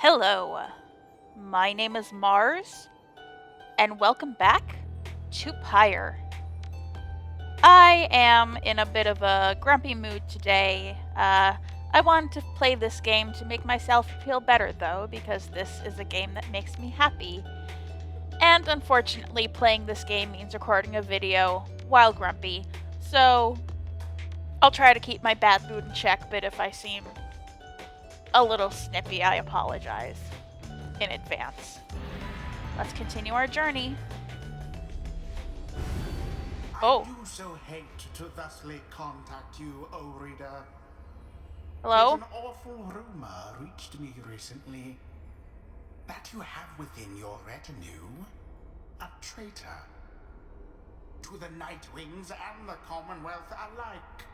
Hello, my name is Mars, and welcome back to Pyre. I am in a bit of a grumpy mood today. I wanted to play this game to make myself feel better, though, because this is a game that makes me happy. And unfortunately, playing this game means recording a video while grumpy, so I'll try to keep my bad mood in check, but if I seem a little snippy, I apologize in advance. Let's continue our journey. Oh. I do so hate to thusly contact you, O reader. Hello? Yet an awful rumor reached me recently that you have within your retinue a traitor to the Nightwings and the Commonwealth alike.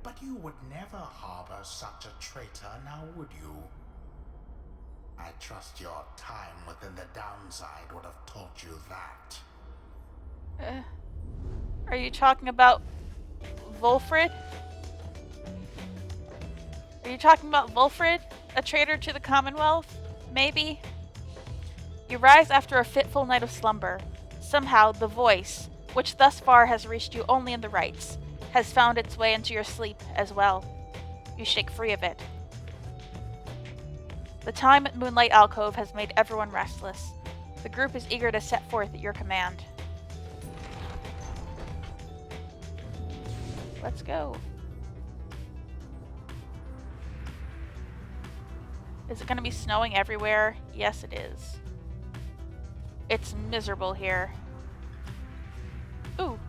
But you would never harbor such a traitor, now would you? I trust your time within the downside would have taught you that. Are you talking about Volfred? Are you talking about Volfred? A traitor to the Commonwealth? Maybe? You rise after a fitful night of slumber. Somehow, the voice, which thus far has reached you only in the Rites, has found its way into your sleep as well. You shake free of it. The time at Moonlight Alcove has made everyone restless. The group is eager to set forth at your command. Let's go. Is it going to be snowing everywhere? Yes, it is. It's miserable here. Ooh,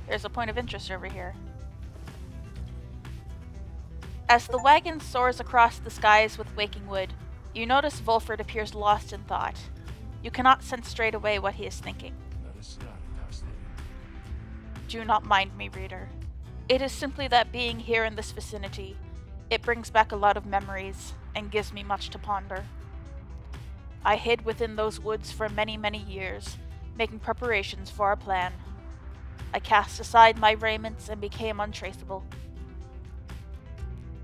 there's a point of interest over here. As the wagon soars across the skies with waking wood, you notice Volfred appears lost in thought. You cannot sense straight away what he is thinking. Do not mind me, reader. It is simply that being here in this vicinity, it brings back a lot of memories and gives me much to ponder. I hid within those woods for many, many years, making preparations for our plan. I cast aside my raiments and became untraceable.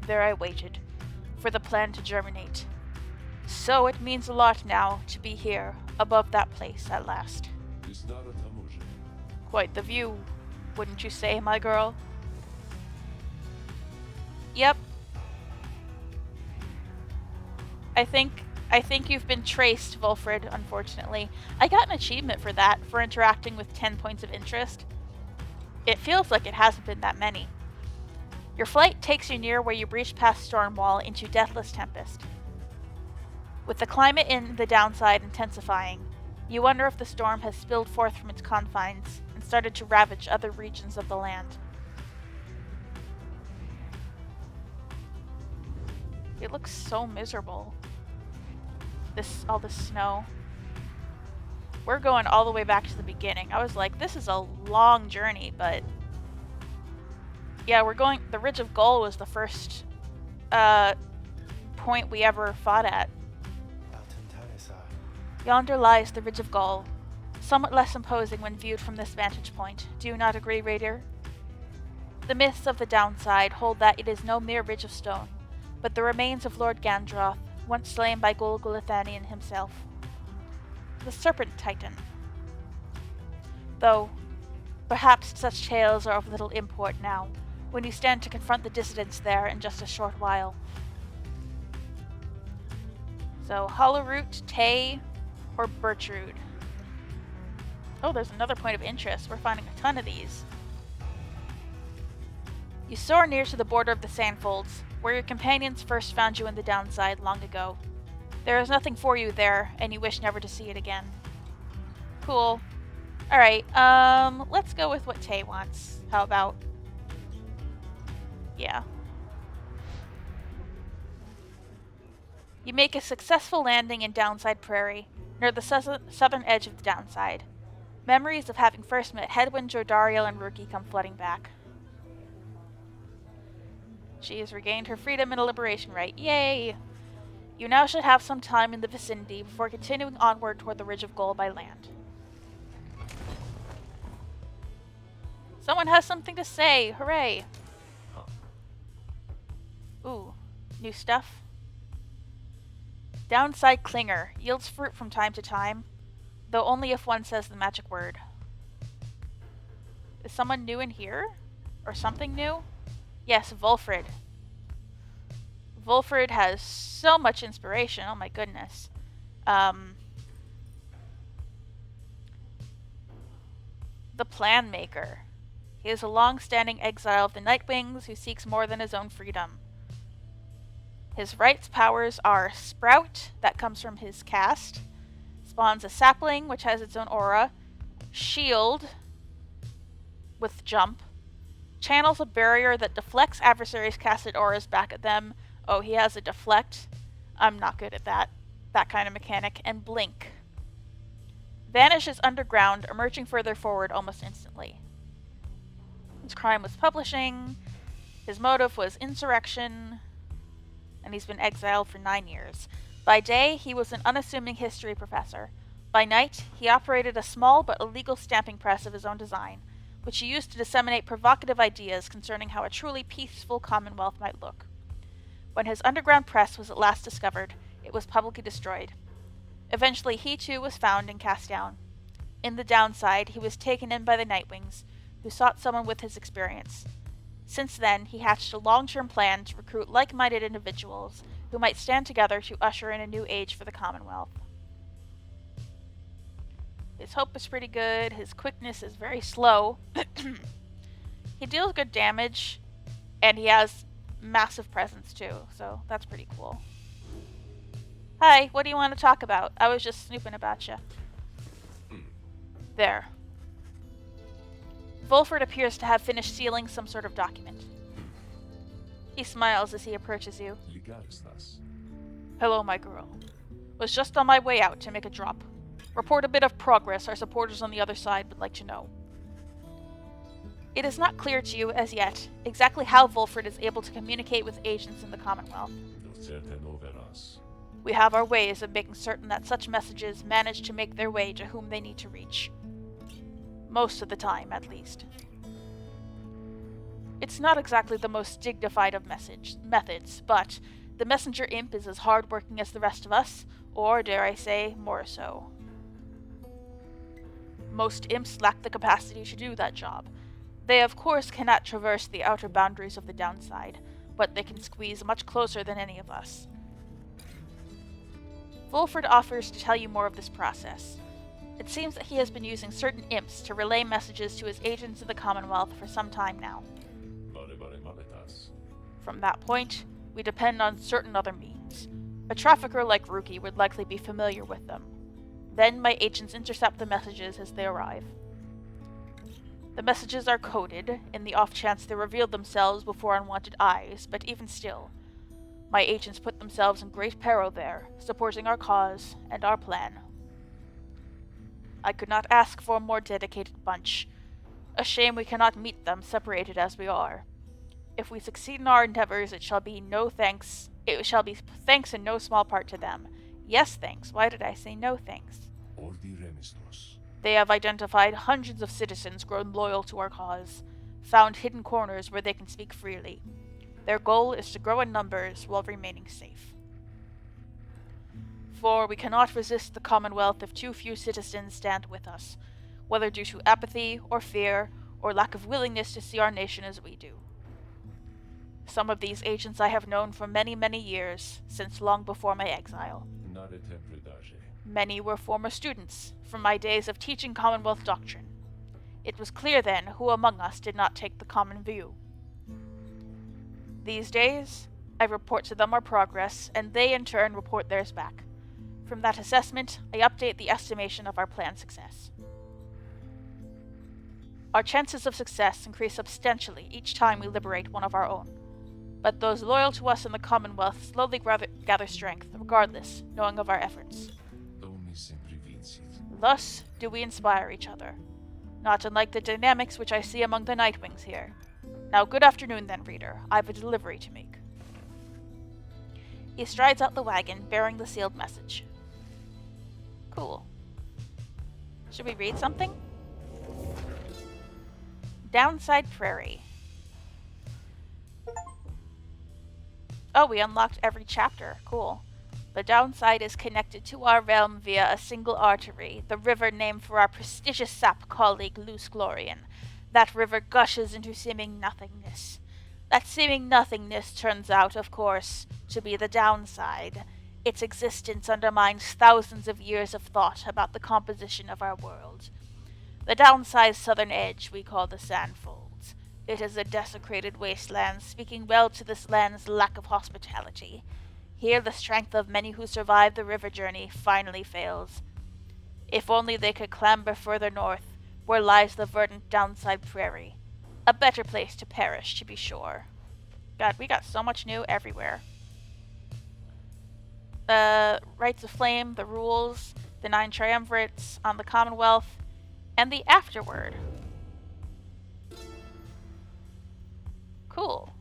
There I waited, for the plan to germinate. So it means a lot now to be here, above that place at last. Quite the view, wouldn't you say, my girl? Yep. I think you've been traced, Volfred, unfortunately. I got an achievement for that, for interacting with 10 points of interest. It feels like it hasn't been that many. Your flight takes you near where you breach past Stormwall into Deathless Tempest. With the climate in the downside intensifying, you wonder if the storm has spilled forth from its confines and started to ravage other regions of the land. It looks so miserable. All this snow. We're going all the way back to the beginning. I was like, this is a long journey, but yeah, the Ridge of Gold was the first point we ever fought at. Yonder lies the Ridge of Gold, somewhat less imposing when viewed from this vantage point. Do you not agree, Raider? The myths of the downside hold that it is no mere ridge of stone, but the remains of Lord Gandroth, once slain by Golgulathanian himself. The Serpent Titan. Though, perhaps such tales are of little import now, when you stand to confront the dissidents there in just a short while. So, Hollowroot, Tay, or Birchroot. Oh, there's another point of interest. We're finding a ton of these. You soar near to the border of the Sandfolds, where your companions first found you in the downside long ago. There is nothing for you there, and you wish never to see it again. Cool. Alright, let's go with what Tay wants. How about? Yeah. You make a successful landing in Downside Prairie, near the southern edge of the downside. Memories of having first met Hedwyn, Jordariel, and Rukey come flooding back. She has regained her freedom and a liberation right. Yay! You now should have some time in the vicinity before continuing onward toward the Ridge of Gold by land. Someone has something to say! Hooray! Ooh, new stuff. Downside Clinger yields fruit from time to time, though only if one says the magic word. Is someone new in here? Or something new? Yes, Volfred. Volfred has so much inspiration, oh my goodness. The Plan Maker. He is a long-standing exile of the Nightwings who seeks more than his own freedom. His Rites powers are Sprout, that comes from his cast, spawns a sapling, which has its own aura, Shield, with Jump, channels a barrier that deflects adversaries' casted auras back at them. Oh, he has a Deflect. I'm not good at that kind of mechanic. And Blink. Vanishes underground, emerging further forward almost instantly. His crime was publishing, his motive was insurrection, and he's been exiled for 9 years. By day, he was an unassuming history professor. By night, he operated a small but illegal stamping press of his own design, which he used to disseminate provocative ideas concerning how a truly peaceful commonwealth might look. When his underground press was at last discovered, it was publicly destroyed. Eventually, he too was found and cast down. In the downside, he was taken in by the Nightwings, who sought someone with his experience. Since then, he hatched a long-term plan to recruit like-minded individuals who might stand together to usher in a new age for the Commonwealth. His hope is pretty good, his quickness is very slow. He deals good damage, and he has massive presence too, so that's pretty cool. Hi, what do you want to talk about? I was just snooping about you. There. Volfred appears to have finished sealing some sort of document. He smiles as he approaches you. Hello, my girl. Was just on my way out to make a drop. Report a bit of progress our supporters on the other side would like to know. It is not clear to you, as yet, exactly how Volfred is able to communicate with agents in the Commonwealth. We have our ways of making certain that such messages manage to make their way to whom they need to reach. Most of the time, at least. It's not exactly the most dignified of methods, but the messenger imp is as hard-working as the rest of us, or, dare I say, more so. Most imps lack the capacity to do that job. They, of course, cannot traverse the outer boundaries of the downside, but they can squeeze much closer than any of us. Volfred offers to tell you more of this process. It seems that he has been using certain imps to relay messages to his agents in the Commonwealth for some time now. From that point, we depend on certain other means. A trafficker like Rukey would likely be familiar with them. Then my agents intercept the messages as they arrive. The messages are coded, in the off chance they reveal themselves before unwanted eyes, but even still, my agents put themselves in great peril there, supporting our cause and our plan. I could not ask for a more dedicated bunch. A shame we cannot meet them, separated as we are. If we succeed in our endeavors, it shall be thanks in no small part to them. Yes, thanks. Why did I say no thanks? They have identified hundreds of citizens grown loyal to our cause, found hidden corners where they can speak freely. Their goal is to grow in numbers while remaining safe. For we cannot resist the Commonwealth if too few citizens stand with us, whether due to apathy or fear or lack of willingness to see our nation as we do. Some of these agents I have known for many, many years, since long before my exile. Many were former students, from my days of teaching Commonwealth doctrine. It was clear then who among us did not take the common view. These days, I report to them our progress, and they in turn report theirs back. From that assessment, I update the estimation of our planned success. Our chances of success increase substantially each time we liberate one of our own. But those loyal to us in the Commonwealth slowly gather strength, regardless, knowing of our efforts. Thus do we inspire each other, not unlike the dynamics which I see among the Nightwings here. Now, good afternoon then, reader. I have a delivery to make. He strides out the wagon, bearing the sealed message. Cool. Should we read something? Downside Prairie. Oh, we unlocked every chapter. Cool. The downside is connected to our realm via a single artery, the river named for our prestigious sap colleague Luce Glorian. That river gushes into seeming nothingness. That seeming nothingness turns out, of course, to be the downside. Its existence undermines thousands of years of thought about the composition of our world. The downside's southern edge we call the Sandfolds. It is a desecrated wasteland, speaking well to this land's lack of hospitality. Here the strength of many who survive the river journey finally fails. If only they could clamber further north, where lies the verdant downside prairie. A better place to perish, to be sure. God, we got so much new everywhere. The Rites of Flame, the rules, the 9 triumvirates on the Commonwealth, and the afterword. Cool.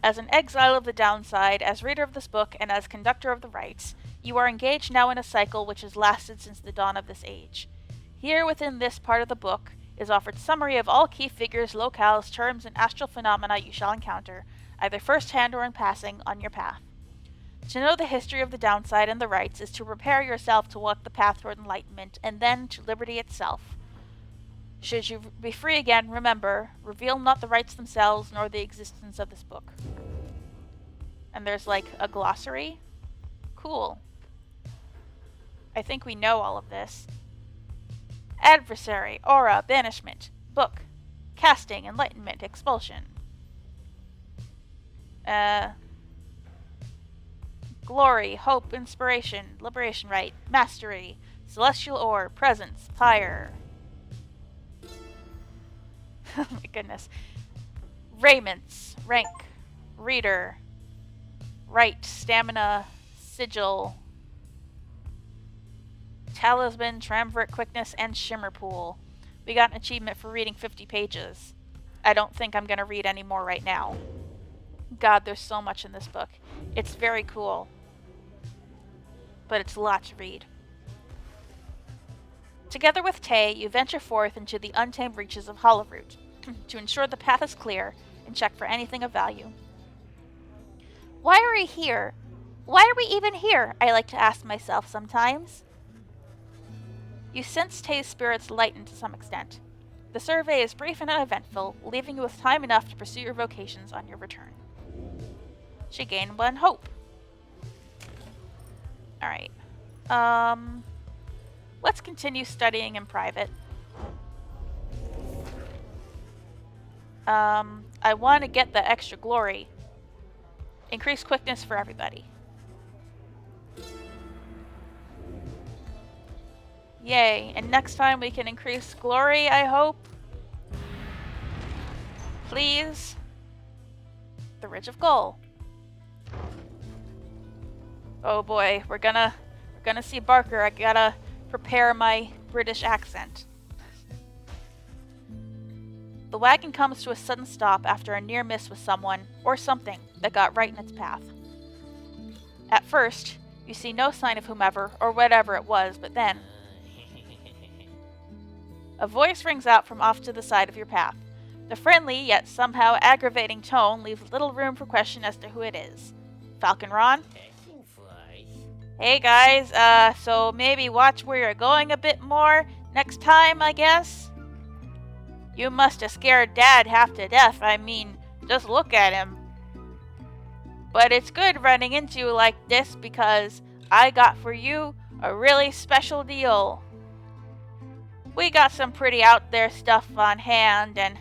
As an exile of the downside, as reader of this book, and as conductor of the rites, you are engaged now in a cycle which has lasted since the dawn of this age. Here within this part of the book is offered summary of all key figures, locales, terms, and astral phenomena you shall encounter, either first-hand or in passing, on your path. To know the history of the downside and the rites is to prepare yourself to walk the path toward enlightenment, and then to liberty itself. Should you be free again, remember, reveal not the rites themselves, nor the existence of this book. And there's like a glossary. Cool. I think we know all of this. Adversary, aura, banishment, book, casting, enlightenment, expulsion. Glory, hope, inspiration, liberation rite, mastery, celestial ore, presence, pyre. Oh my goodness. Raiments, rank, reader, rite, stamina, sigil, talisman, triumvirate, quickness, and shimmer pool. We got an achievement for reading 50 pages. I don't think I'm going to read any more right now. God, there's so much in this book. It's very cool. But it's a lot to read. Together with Tay, you venture forth into the untamed reaches of Hollowroot to ensure the path is clear and check for anything of value. Why are we here? Why are we even here? I like to ask myself sometimes. You sense Tay's spirits lighten to some extent. The survey is brief and uneventful, leaving you with time enough to pursue your vocations on your return. She gained 1 hope. Alright. Let's continue studying in private. I want to get the extra glory. Increase quickness for everybody. Yay, and next time we can increase glory, I hope. Please. The Ridge of Goal. Oh boy, we're gonna see Barker. I gotta prepare my British accent. The wagon comes to a sudden stop after a near miss with someone, or something, that got right in its path. At first, you see no sign of whomever, or whatever it was, but then a voice rings out from off to the side of your path. The friendly, yet somehow aggravating tone leaves little room for question as to who it is. Falcon Ron? Hey guys, so maybe watch where you're going a bit more next time, I guess? You must have scared Dad half to death. I mean, just look at him. But it's good running into you like this because I got for you a really special deal. We got some pretty out there stuff on hand, and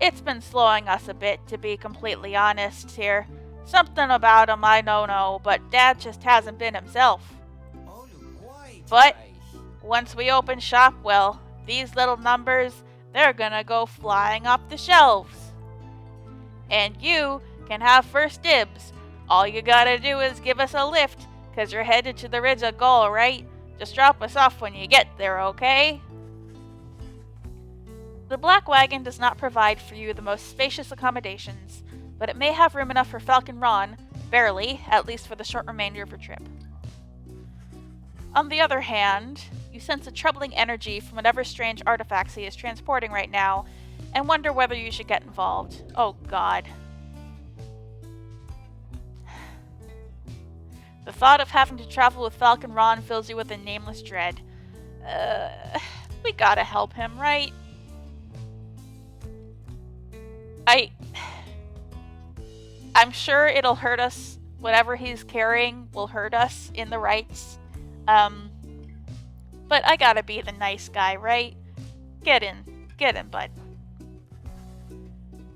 it's been slowing us a bit, to be completely honest here. Something about him I don't know, but Dad just hasn't been himself. But once we open shop, well, these little numbers, they're gonna go flying off the shelves. And you can have first dibs. All you gotta do is give us a lift, 'cause you're headed to the Ridge of Goal, right? Just drop us off when you get there, okay? The Black Wagon does not provide for you the most spacious accommodations, but it may have room enough for Falcon Ron, barely, at least for the short remainder of your trip. On the other hand, you sense a troubling energy from whatever strange artifacts he is transporting right now, and wonder whether you should get involved. Oh god. The thought of having to travel with Falcon Ron fills you with a nameless dread. We gotta help him, right? I'm sure it'll hurt us. Whatever he's carrying will hurt us in the rites. But I gotta be the nice guy, right? Get in, bud.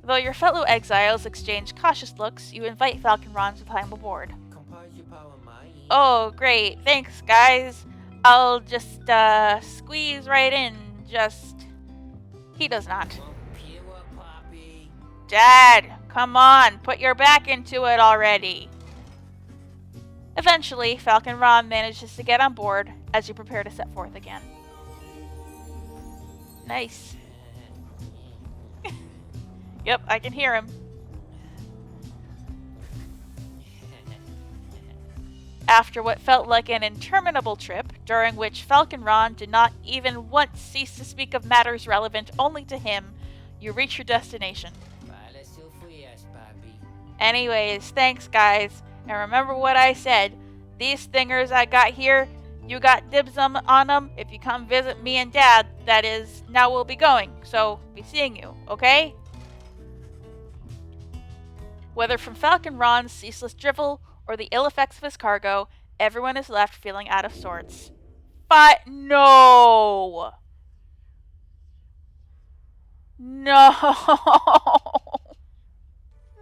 Though your fellow exiles exchange cautious looks, you invite Falcon Ron to climb aboard. Oh, great. Thanks, guys. I'll just, squeeze right in. He does not. Dad, come on. Put your back into it already. Eventually, Falcon Ron manages to get on board as you prepare to set forth again. Nice. Yep, I can hear him. After what felt like an interminable trip, during which Falcon Ron did not even once cease to speak of matters relevant only to him, you reach your destination. Anyways, thanks guys, and remember what I said. These thingers I got here, you got dibs on them if you come visit me and Dad. That is, now we'll be going, so be seeing you, okay? Whether from Falcon Ron's ceaseless drivel or the ill effects of his cargo, everyone is left feeling out of sorts. But no! No!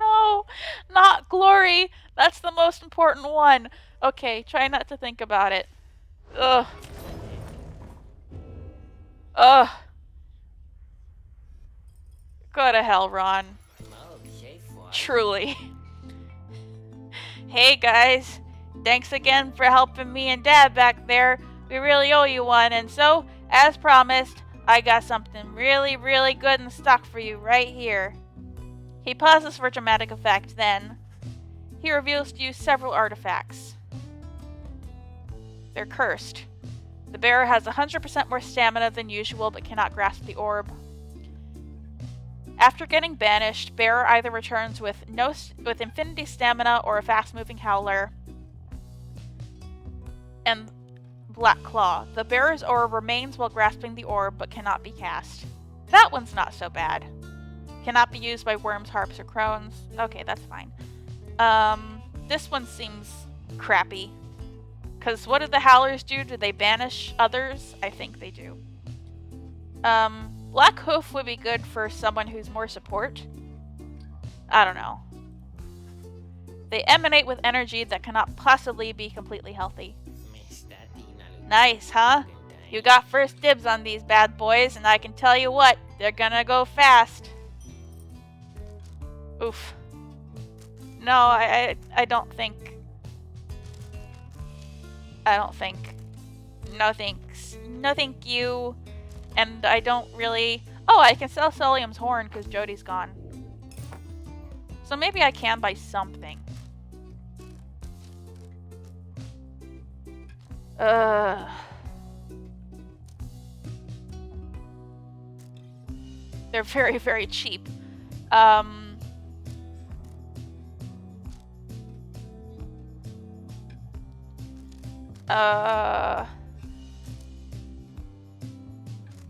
No! Not glory! That's the most important one. Okay, try not to think about it. Ugh. Ugh. Go to hell, Ron. Truly. Hey guys, thanks again for helping me and Dad back there. We really owe you one, and so, as promised, I got something really, really good in stock for you right here. He pauses for dramatic effect, then he reveals to you several artifacts. They're cursed. The bearer has 100% more stamina than usual but cannot grasp the orb. After getting banished, bearer either returns with infinity stamina or a fast-moving howler. And Black Claw. The bearer's orb remains while grasping the orb but cannot be cast. That one's not so bad. Cannot be used by worms, harps, or crones. Okay, that's fine. This one seems crappy. Because what do the howlers do? Do they banish others? I think they do. Black Hoof would be good for someone who's more support. I don't know. They emanate with energy that cannot possibly be completely healthy. Nice, huh? You got first dibs on these bad boys, and I can tell you what, they're gonna go fast. Oof. No, I don't think. No thanks. No thank you. And I don't really... Oh, I can sell Solium's horn because Jody's gone. So maybe I can buy something. They're very, very cheap.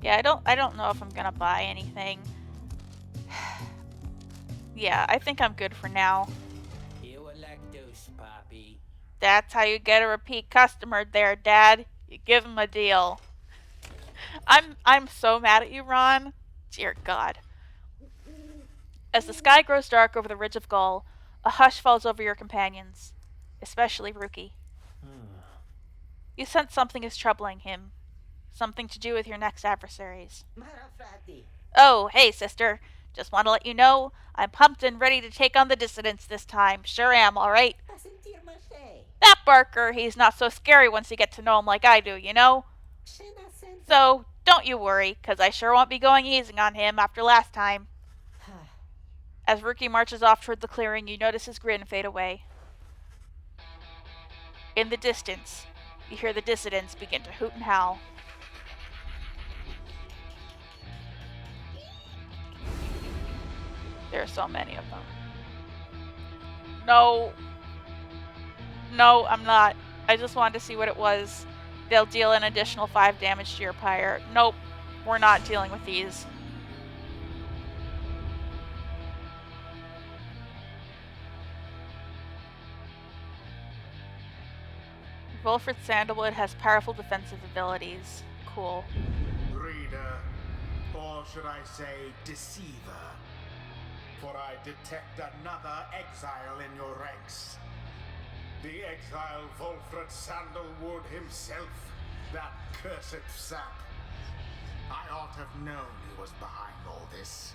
Yeah, I don't know if I'm gonna buy anything. Yeah, I think I'm good for now. That's how you get a repeat customer there, Dad. You give him a deal. I'm so mad at you, Ron. Dear God. As the sky grows dark over the ridge of Gull, a hush falls over your companions, especially Rukey. You sense something is troubling him. Something to do with your next adversaries. Oh, hey, sister. Just want to let you know, I'm pumped and ready to take on the dissidents this time. Sure am, alright? That Barker, he's not so scary once you get to know him like I do, you know? So, don't you worry, because I sure won't be going easy on him after last time. As Rukey marches off toward the clearing, you notice his grin fade away. In the distance, you hear the dissidents begin to hoot and howl. There are so many of them. No. No, I'm not. I just wanted to see what it was. They'll deal an additional 5 damage to your pyre. Nope, we're not dealing with these. Volfred Sandalwood has powerful defensive abilities. Cool. Reader, or should I say deceiver? For I detect another exile in your ranks. The exile Volfred Sandalwood himself, that cursed sap. I ought to have known he was behind all this.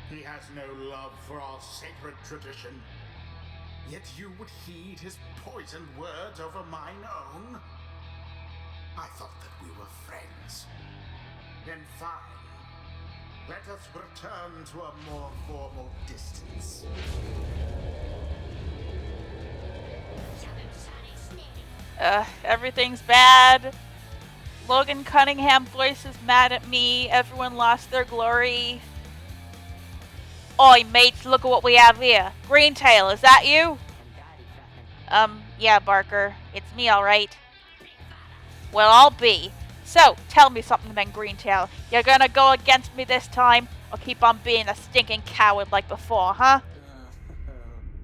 He has no love for our sacred tradition. Yet you would heed his poisoned words over mine own? I thought that we were friends. Then fine. Let us return to a more formal distance. Everything's bad. Logan Cunningham's voice is mad at me. Everyone lost their glory. Oi, mates, look at what we have here. Greentail, is that you? Yeah, Barker. It's me, alright. Well, I'll be. So, tell me something then, Greentail. You're gonna go against me this time, or keep on being a stinking coward like before, huh?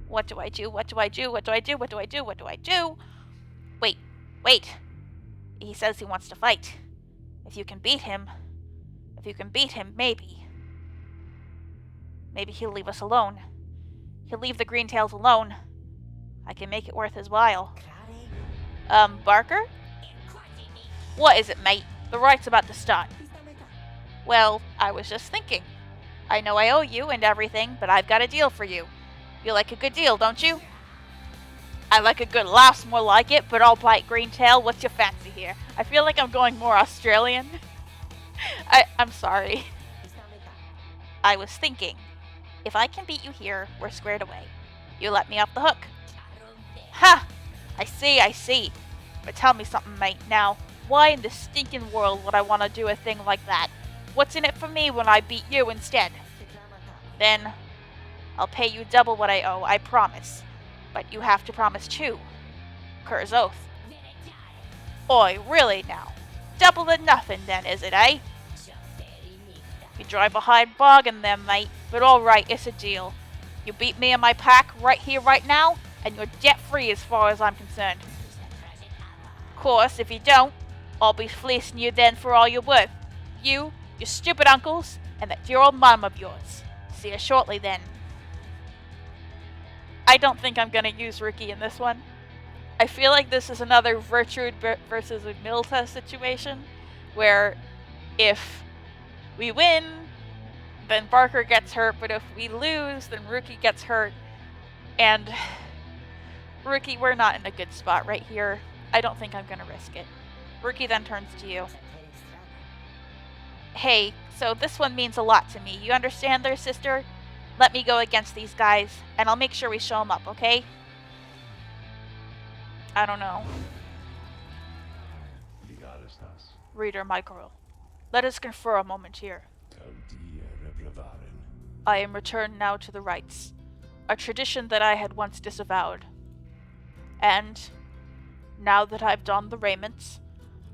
What do I do? What do I do? What do I do? What do I do? What do I do? Wait. He says he wants to fight. If you can beat him, maybe. Maybe he'll leave us alone. He'll leave the Greentails alone. I can make it worth his while. Barker? What is it, mate? The rite's about to start. Well, I was just thinking. I know I owe you and everything, but I've got a deal for you. You like a good deal, don't you? I like a good laugh's more like it, but all right, Greentail, what's your fancy here? I feel like I'm going more Australian. I'm sorry. I was thinking, if I can beat you here, we're squared away. You let me off the hook. Ha! I see. But tell me something, mate. Now, why in the stinking world would I want to do a thing like that? What's in it for me when I beat you instead? Then, I'll pay you double what I owe, I promise. But you have to promise too. Kerr's oath. Oi, really now? Double or nothing then, is it, eh? You drive a hard bargain then, mate. But alright, it's a deal. You beat me and my pack right here, right now, and you're debt-free as far as I'm concerned. Of course, if you don't, I'll be fleecing you then for all you're worth. You, your stupid uncles, and that dear old mum of yours. See you shortly then. I don't think I'm going to use Rukey in this one. I feel like this is another Virtude versus Milta situation, where if we win, then Barker gets hurt, but if we lose, then Rukey gets hurt. And Rukey, we're not in a good spot right here. I don't think I'm going to risk it. Rukey then turns to you. Hey, so this one means a lot to me. You understand there, sister? Let me go against these guys, and I'll make sure we show them up, okay? I don't know. Reader Michael, let us confer a moment here. I am returned now to the rites, a tradition that I had once disavowed. And, now that I've donned the raiments,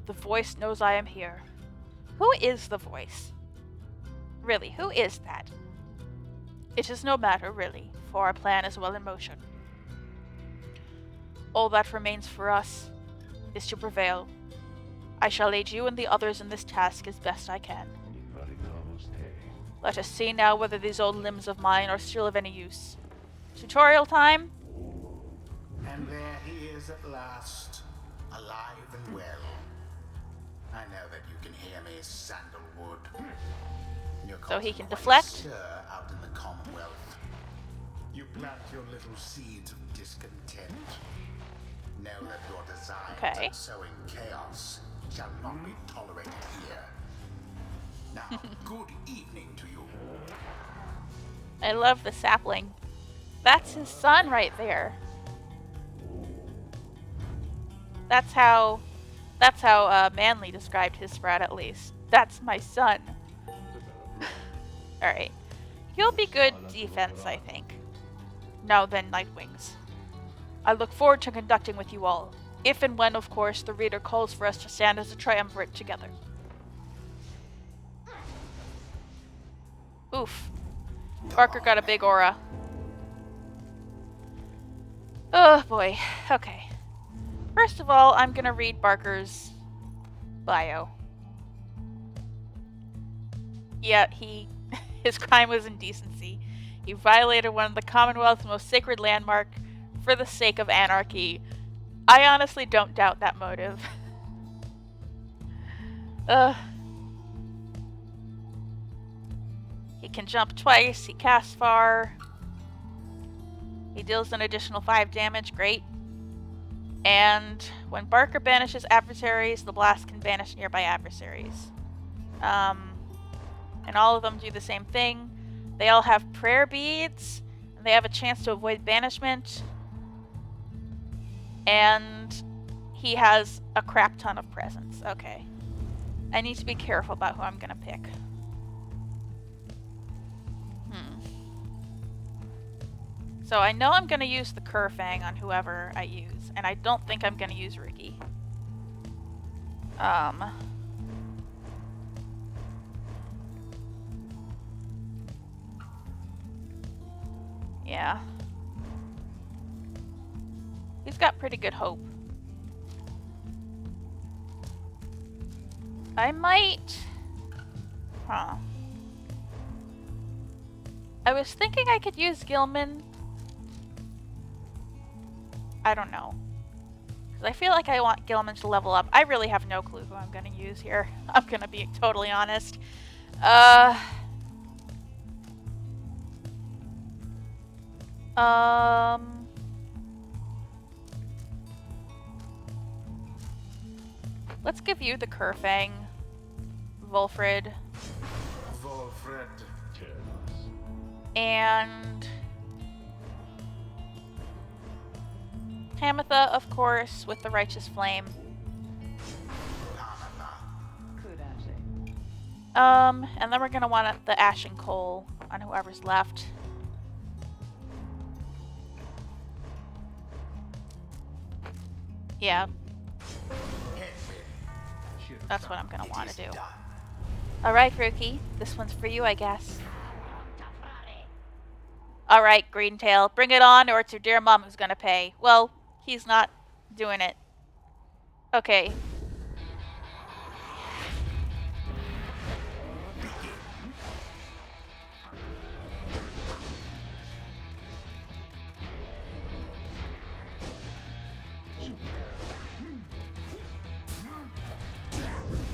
the voice knows I am here. Who is the voice? Really, who is that? It is no matter, really, for our plan is well in motion. All that remains for us is to prevail. I shall aid you and the others in this task as best I can. Let us see now whether these old limbs of mine are still of any use. Tutorial time? And there he is at last, alive and well. I know that you can hear me, Sandalwood. So he can deflect? Stir out in the Commonwealth. You plant your little seeds of discontent. Know that your designs of sowing chaos shall not be tolerated here. Now, good evening to you. I love the sapling. That's his son right there. That's how Manly described his spread, at least. That's my son. Alright. He'll be good defense, I think. No, then Nightwings. I look forward to conducting with you all, if and when, of course, the reader calls for us to stand as a triumvirate together. Oof. Barker got a big aura. Oh boy. Okay. First of all, I'm gonna read Barker's bio. Yeah, his crime was indecency. He violated one of the Commonwealth's most sacred landmark for the sake of anarchy. I honestly don't doubt that motive. He can jump twice, he casts far. He deals an additional 5 damage, great. And when Barker banishes adversaries, the blast can banish nearby adversaries. And all of them do the same thing. They all have prayer beads, and they have a chance to avoid banishment. And he has a crap ton of presents. Okay. I need to be careful about who I'm gonna pick. So I know I'm gonna use the Kerfang on whoever I use, and I don't think I'm gonna use Rukey. Yeah. He's got pretty good hope. I might... Huh. I was thinking I could use Gilman. I don't know. Because I feel like I want Gilman to level up. I really have no clue who I'm going to use here. I'm going to be totally honest. Let's give you the Kerfang, Volfred. Volfred. And Tamitha, of course, with the Righteous Flame. And then we're gonna want the Ashen Coal on whoever's left. Yeah. That's what I'm gonna want to do. Alright, Rukey. This one's for you, I guess. Alright, Greentail. Bring it on, or it's your dear mom who's gonna pay. Well, he's not doing it. Okay.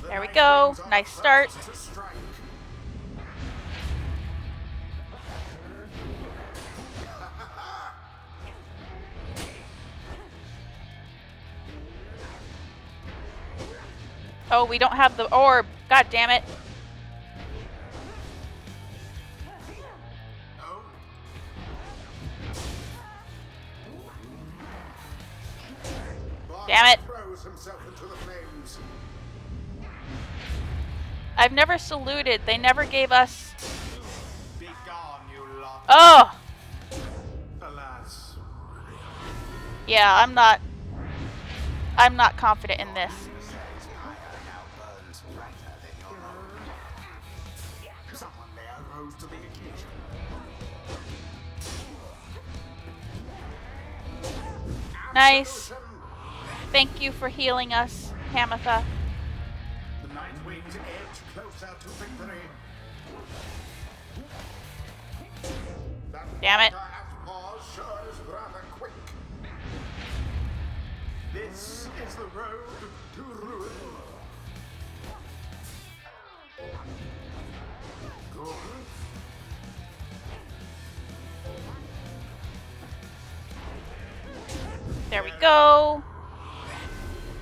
There we go. Nice start. Oh, we don't have the orb. God damn it. Damn it. I've never saluted. They never gave us... Oh! Yeah, I'm not confident in this. Nice. Thank you for healing us, Tamitha. The night wings edge closer to victory. Damn it. Barker Ashpaws sure is rather quick. This is the road to ruin. Good. There we go.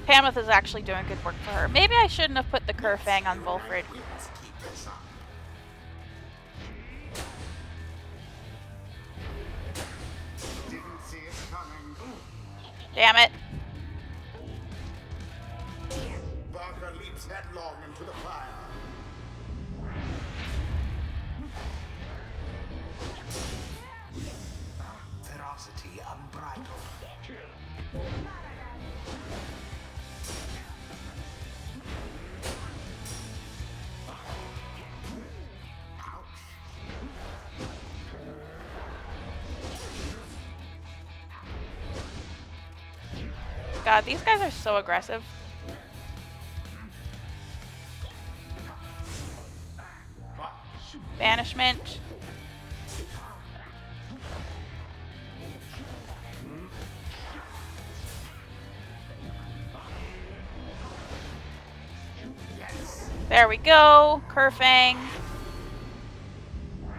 Tamitha is actually doing good work for her. Maybe I shouldn't have put the Kerfang on Volfred. Damn it. Barker leaps headlong into the fire. Ferocity unbridled. God, these guys are so aggressive. Banishment. There we go. Kerfang.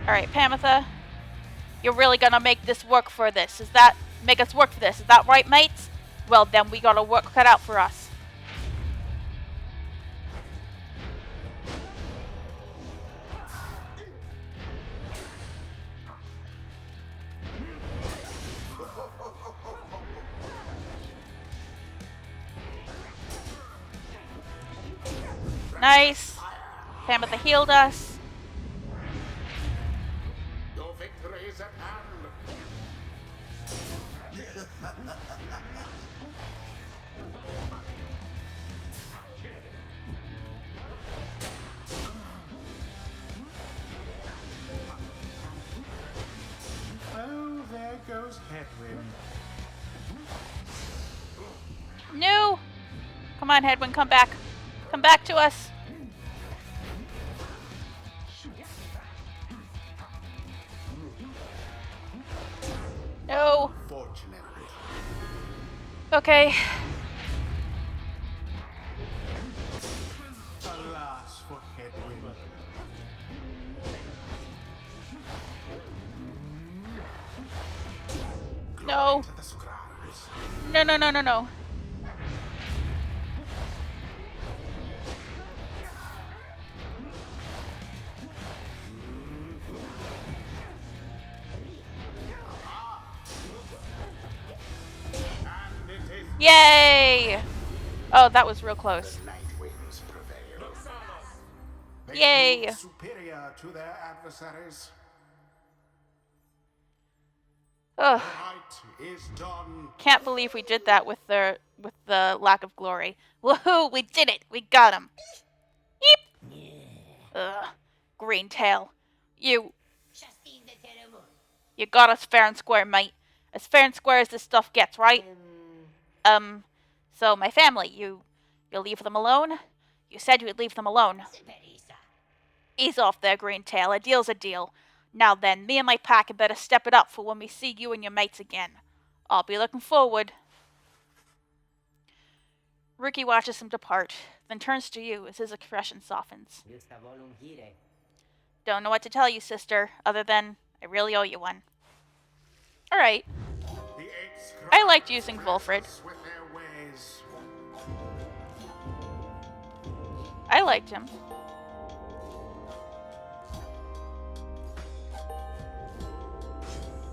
Alright, Pamitha. You're really gonna make this work for this. Make us work for this. Is that right, mates? Well, then we got a work cut out for us. Nice. Pamitha healed us. Your victory is at hand. Oh, there goes Headwind. No! Come on, Headwind, come back. Come back to us. No. Fortunately. Okay. Alas for Headwind. No. To the scribes. No, no, no, no, no. And it is Yay! Oh, that was real close. the night winds prevail. They Yay. proved superior to their adversaries. Ugh. The right is done. Can't believe we did that with the lack of glory. Woohoo! We did it! We got him! Yeep! Ugh. Green tail. You got us fair and square, mate. As fair and square as this stuff gets, right? So my family, you'll leave them alone? You said you would leave them alone. Ease off there, Green Tail. A deal's a deal. Now then, me and my pack had better step it up for when we see you and your mates again. I'll be looking forward. Rukey watches him depart, then turns to you as his expression softens. Don't know what to tell you, sister, other than I really owe you one. Alright. I liked using Volfred. I liked him.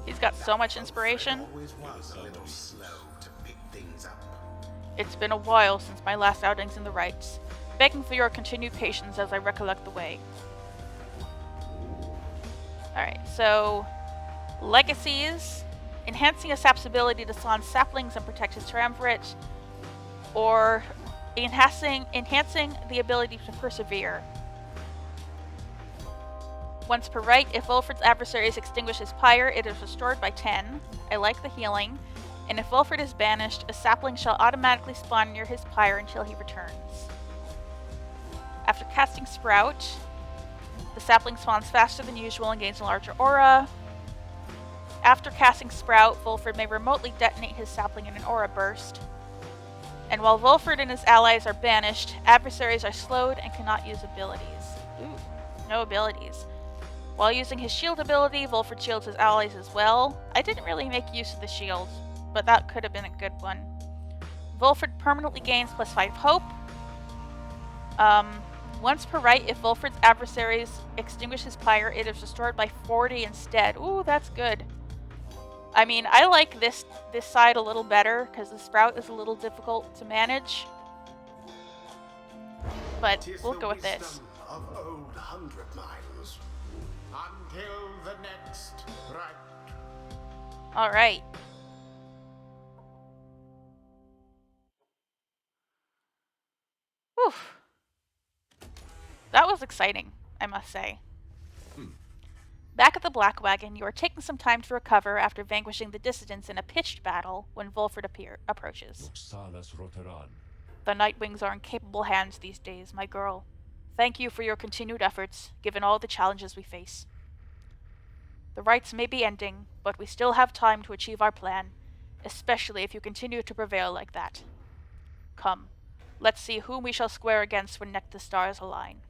He's got so much inspiration. It's been a while since my last outings in the Rites. Begging for your continued patience as I recollect the way. Alright, so legacies. Enhancing a sap's ability to spawn saplings and protect his triumvirate. Or enhancing the ability to persevere. Once per rite, if Volfred's adversaries extinguish his pyre, it is restored by 10. I like the healing. And if Volfred is banished, a sapling shall automatically spawn near his pyre until he returns. After casting Sprout, the sapling spawns faster than usual and gains a larger aura. After casting Sprout, Volfred may remotely detonate his sapling in an aura burst. And while Volfred and his allies are banished, adversaries are slowed and cannot use abilities. Ooh, no abilities. While using his shield ability, Volfred shields his allies as well. I didn't really make use of the shield, but that could have been a good one. Volfred permanently gains +5 hope. Once per rite, if Volfred's adversaries extinguish his pyre, it is restored by 40 instead. Ooh, that's good. I mean, I like this side a little better, because the Sprout is a little difficult to manage. But we'll go with this. Of old 100 miles. Until the next rite. Alright. That was exciting, I must say. Back at the Black Wagon, you are taking some time to recover after vanquishing the dissidents in a pitched battle when Volfred approaches. The Nightwings are in capable hands these days, my girl. Thank you for your continued efforts, given all the challenges we face. The rites may be ending, but we still have time to achieve our plan, especially if you continue to prevail like that. Come, let's see whom we shall square against when next the stars align.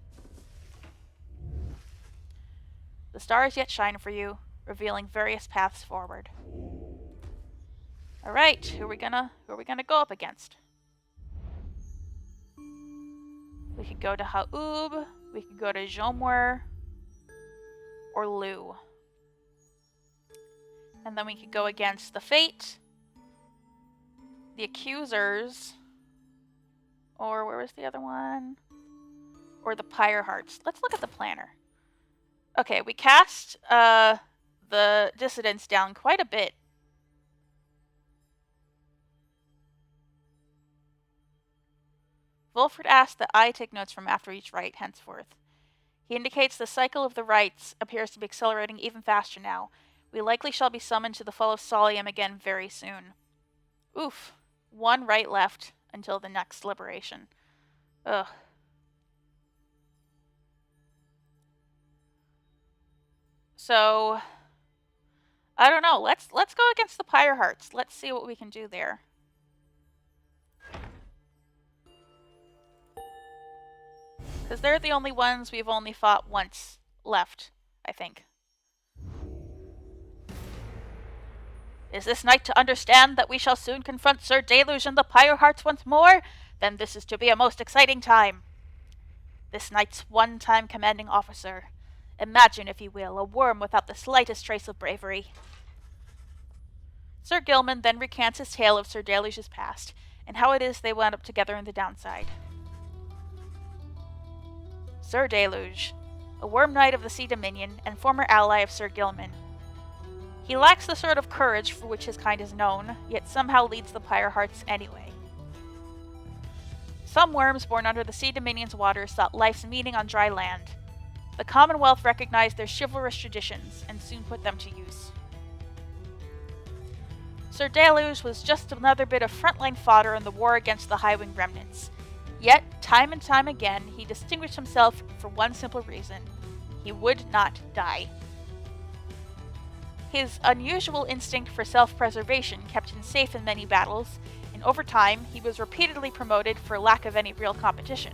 The stars yet shine for you, revealing various paths forward. Alright, who are we gonna go up against? We could go to Ha'ub, we could go to Jomwer, or Lu. And then we could go against the Fate, the Accusers, or where was the other one? Or the Pyre Hearts. Let's look at the planner. Okay, we cast the dissidents down quite a bit. Volfred asks that I take notes from after each rite henceforth. He indicates the cycle of the rites appears to be accelerating even faster now. We likely shall be summoned to the Fall of Solium again very soon. Oof. 1 rite left until the next liberation. Ugh. So, I don't know. Let's go against the Pyre Hearts. Let's see what we can do there. Because they're the only ones we've only fought once left, I think. Is this night to understand that we shall soon confront Sir Deluge and the Pyre Hearts once more? Then this is to be a most exciting time. This knight's one-time commanding officer. Imagine, if you will, a worm without the slightest trace of bravery. Sir Gilman then recants his tale of Sir Deluge's past, and how it is they wound up together in the downside. Sir Deluge, a worm knight of the Sea Dominion and former ally of Sir Gilman. He lacks the sort of courage for which his kind is known, yet somehow leads the Pyre Hearts anyway. Some worms born under the Sea Dominion's waters sought life's meaning on dry land. The Commonwealth recognized their chivalrous traditions and soon put them to use. Sir Deluge was just another bit of frontline fodder in the war against the Highwing remnants. Yet, time and time again, he distinguished himself for one simple reason. He would not die. His unusual instinct for self-preservation kept him safe in many battles, and over time, he was repeatedly promoted for lack of any real competition.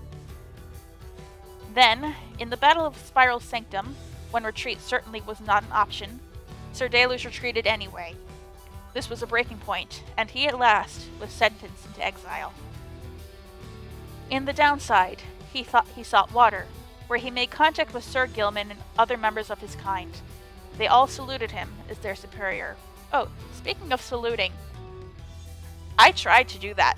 Then, in the Battle of Spiral Sanctum, when retreat certainly was not an option, Sir Deluge retreated anyway. This was a breaking point, and he at last was sentenced into exile. In the downside, he sought water, where he made contact with Sir Gilman and other members of his kind. They all saluted him as their superior. Oh, speaking of saluting, I tried to do that.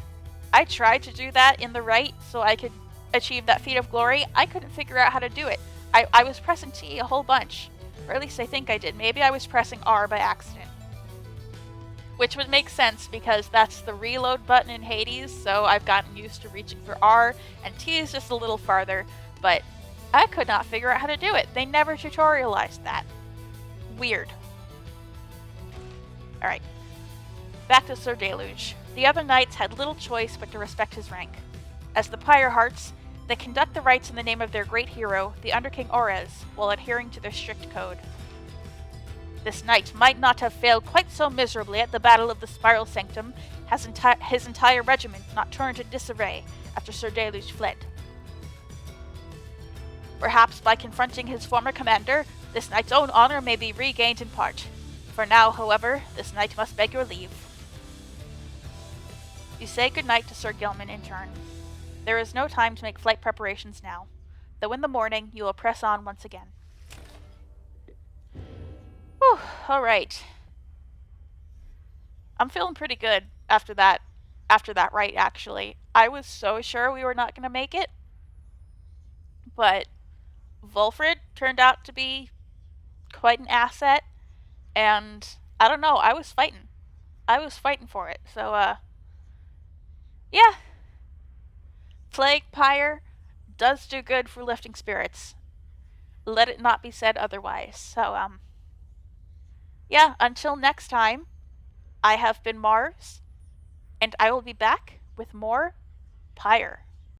I tried to do that in the rite so I could achieve that feat of glory. I couldn't figure out how to do it. I was pressing T a whole bunch. Or at least I think I did. Maybe I was pressing R by accident. Which would make sense because that's the reload button in Hades, so I've gotten used to reaching for R, and T is just a little farther, but I could not figure out how to do it. They never tutorialized that. Weird. Alright. Back to Sir Deluge. The other knights had little choice but to respect his rank. As the Pyre Hearts, they conduct the rites in the name of their great hero, the Underking Orez, while adhering to their strict code. This knight might not have failed quite so miserably at the Battle of the Spiral Sanctum had his entire regiment not turned into disarray after Sir Deluge fled. Perhaps by confronting his former commander, this knight's own honor may be regained in part. For now, however, this knight must beg your leave. You say goodnight to Sir Gilman in turn. There is no time to make flight preparations now, though in the morning you will press on once again. Whew, alright. I'm feeling pretty good after that rite, actually. I was so sure we were not going to make it, but Volfred turned out to be quite an asset, and I don't know, I was fighting. I was fighting for it, so, yeah. Plague Pyre, does do good for lifting spirits. Let it not be said otherwise. So, yeah, until next time, I have been Mars, and I will be back with more Pyre.